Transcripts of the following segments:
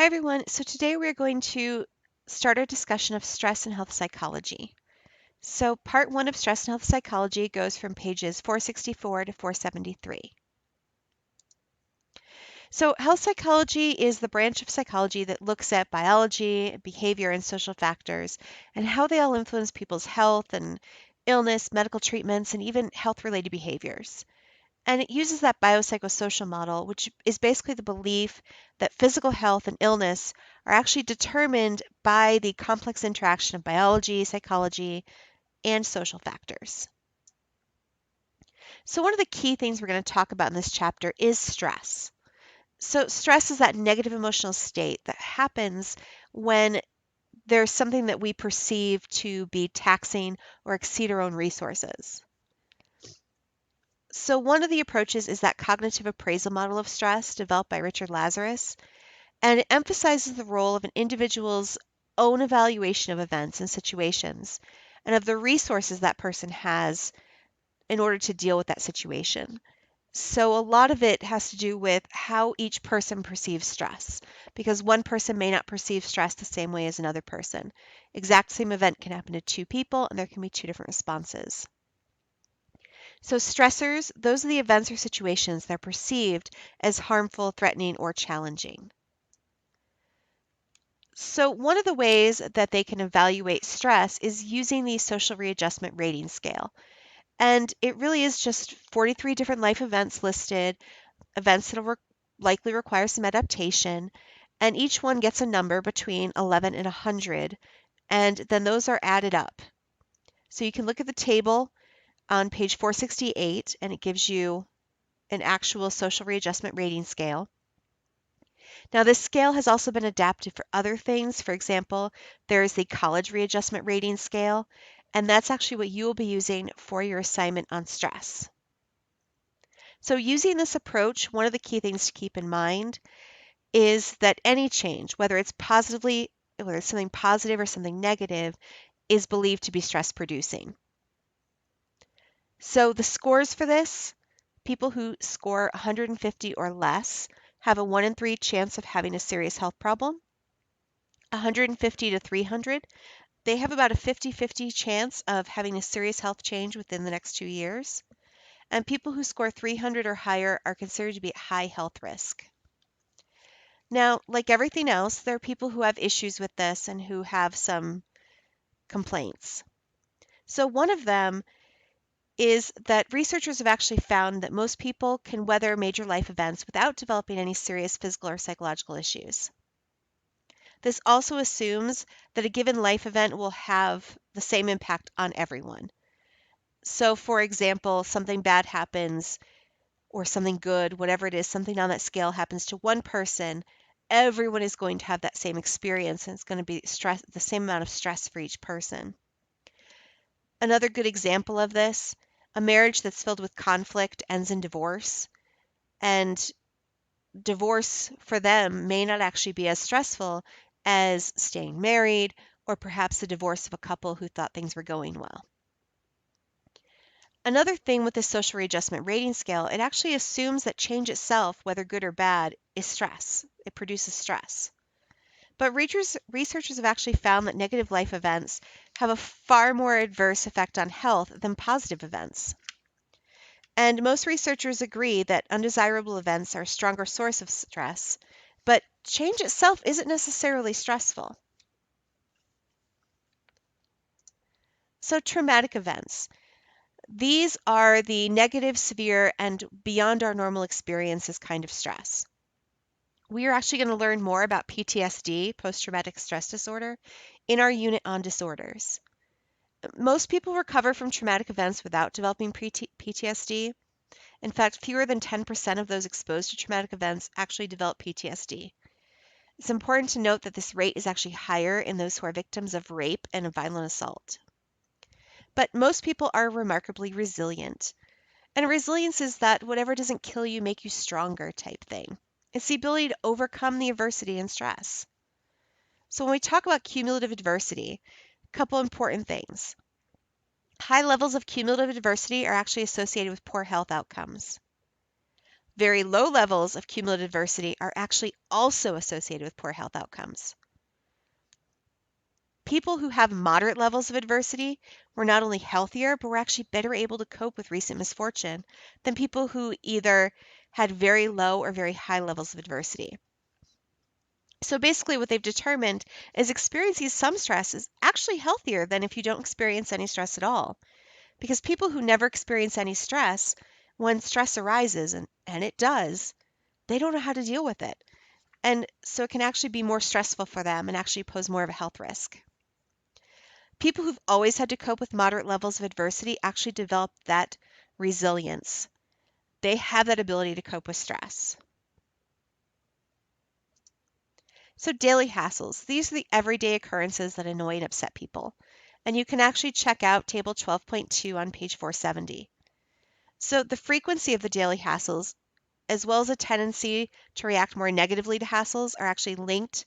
Hi everyone. So today we're going to start our discussion of stress and health psychology. So part 1 of stress and health psychology goes from pages 464 to 473. So health psychology is the branch of psychology that looks at biology, behavior, and social factors and how they all influence people's health and illness, medical treatments, and even health-related behaviors. And it uses that biopsychosocial model, which is basically the belief that physical health and illness are actually determined by the complex interaction of biology, psychology, and social factors. So one of the key things we're going to talk about in this chapter is stress. So stress is that negative emotional state that happens when there's something that we perceive to be taxing or exceed our own resources. So one of the approaches is that cognitive appraisal model of stress developed by Richard Lazarus, and it emphasizes the role of an individual's own evaluation of events and situations and of the resources that person has in order to deal with that situation. So a lot of it has to do with how each person perceives stress, because one person may not perceive stress the same way as another person. Exact same event can happen to two people, and there can be two different responses. So stressors, those are the events or situations that are perceived as harmful, threatening, or challenging. So one of the ways that they can evaluate stress is using the social readjustment rating scale. And it really is just 43 different life events listed, events that will likely require some adaptation, and each one gets a number between 11 and 100, and then those are added up. So you can look at the table on page 468, and it gives you an actual social readjustment rating scale. Now, this scale has also been adapted for other things. For example, there is the college readjustment rating scale, and that's actually what you will be using for your assignment on stress. So using this approach, one of the key things to keep in mind is that any change, whether it's something positive or something negative, is believed to be stress producing. So the scores for this, people who score 150 or less have a 1 in 3 chance of having a serious health problem. 150 to 300, they have about a 50-50 chance of having a serious health change within the next 2 years. And people who score 300 or higher are considered to be at high health risk. Now, like everything else, there are people who have issues with this and who have some complaints. So one of them is that researchers have actually found that most people can weather major life events without developing any serious physical or psychological issues. This also assumes that a given life event will have the same impact on everyone. So, for example, something bad happens or something good, whatever it is, something on that scale happens to one person, everyone is going to have that same experience, and it's going to be the same amount of stress for each person. Another good example of this, a marriage that's filled with conflict ends in divorce, and divorce for them may not actually be as stressful as staying married or perhaps the divorce of a couple who thought things were going well. Another thing with the social readjustment rating scale, it actually assumes that change itself, whether good or bad, is stress. It produces stress. But researchers have actually found that negative life events have a far more adverse effect on health than positive events. And most researchers agree that undesirable events are a stronger source of stress, but change itself isn't necessarily stressful. So traumatic events. These are the negative, severe, and beyond our normal experiences kind of stress. We are actually going to learn more about PTSD, post-traumatic stress disorder, in our unit on disorders. Most people recover from traumatic events without developing PTSD. In fact, fewer than 10% of those exposed to traumatic events actually develop PTSD. It's important to note that this rate is actually higher in those who are victims of rape and of violent assault. But most people are remarkably resilient. And resilience is that whatever doesn't kill you, make you stronger type thing. It's the ability to overcome the adversity and stress. So when we talk about cumulative adversity, a couple important things. High levels of cumulative adversity are actually associated with poor health outcomes. Very low levels of cumulative adversity are actually also associated with poor health outcomes. People who have moderate levels of adversity were not only healthier, but were actually better able to cope with recent misfortune than people who either had very low or very high levels of adversity. So basically what they've determined is experiencing some stress is actually healthier than if you don't experience any stress at all. Because people who never experience any stress, when stress arises, and it does, they don't know how to deal with it. And so it can actually be more stressful for them and actually pose more of a health risk. People who've always had to cope with moderate levels of adversity actually develop that resilience. They have that ability to cope with stress. So daily hassles, these are the everyday occurrences that annoy and upset people. And you can actually check out table 12.2 on page 470. So the frequency of the daily hassles, as well as a tendency to react more negatively to hassles, are actually linked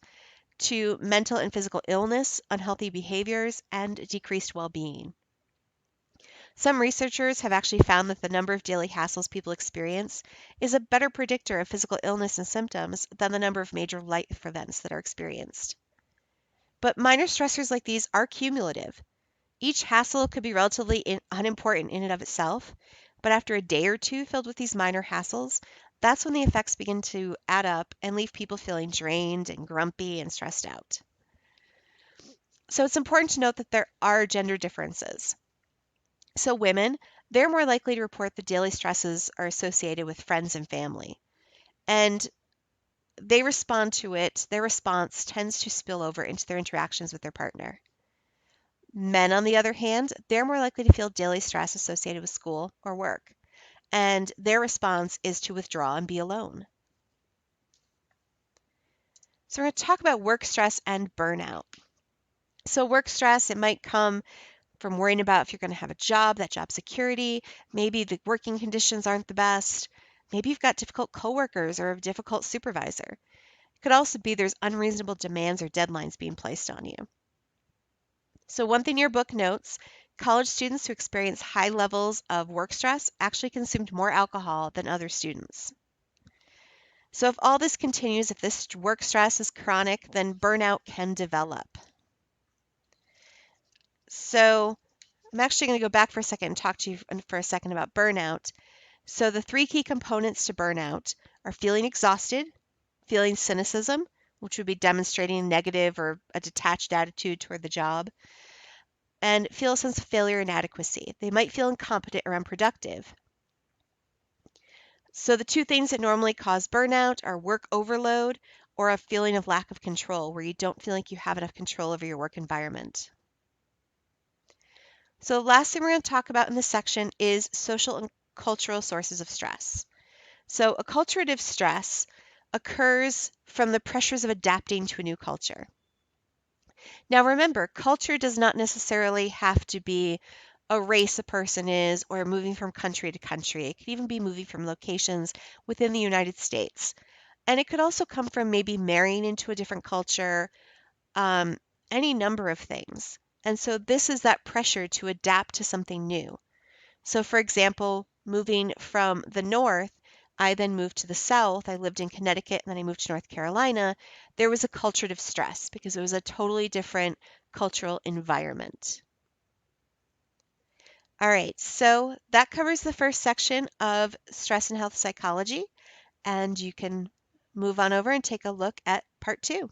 to mental and physical illness, unhealthy behaviors, and decreased well-being. Some researchers have actually found that the number of daily hassles people experience is a better predictor of physical illness and symptoms than the number of major life events that are experienced. But minor stressors like these are cumulative. Each hassle could be relatively unimportant in and of itself, but after a day or two filled with these minor hassles, that's when the effects begin to add up and leave people feeling drained and grumpy and stressed out. So it's important to note that there are gender differences. So women, they're more likely to report the daily stresses are associated with friends and family. And they respond to it, their response tends to spill over into their interactions with their partner. Men, on the other hand, they're more likely to feel daily stress associated with school or work. And their response is to withdraw and be alone. So we're going to talk about work stress and burnout. So work stress, it might come from worrying about if you're going to have a job, that job security. Maybe the working conditions aren't the best. Maybe you've got difficult coworkers or a difficult supervisor. It could also be there's unreasonable demands or deadlines being placed on you. So one thing your book notes, college students who experience high levels of work stress actually consumed more alcohol than other students. So if all this continues, if this work stress is chronic, then burnout can develop. So I'm actually going to go back for a second and talk to you for a second about burnout. So the three key components to burnout are feeling exhausted, feeling cynicism, which would be demonstrating a negative or a detached attitude toward the job, and feel a sense of failure and inadequacy. They might feel incompetent or unproductive. So the two things that normally cause burnout are work overload or a feeling of lack of control, where you don't feel like you have enough control over your work environment. So the last thing we're going to talk about in this section is social and cultural sources of stress. So acculturative stress occurs from the pressures of adapting to a new culture. Now remember, culture does not necessarily have to be a race a person is or moving from country to country. It could even be moving from locations within the United States. And it could also come from maybe marrying into a different culture, any number of things. And so this is that pressure to adapt to something new. So for example, moving from the north, I then moved to the south. I lived in Connecticut and then I moved to North Carolina. There was a culturative stress because it was a totally different cultural environment. All right, so that covers the first section of stress and health psychology, and you can move on over and take a look at part 2.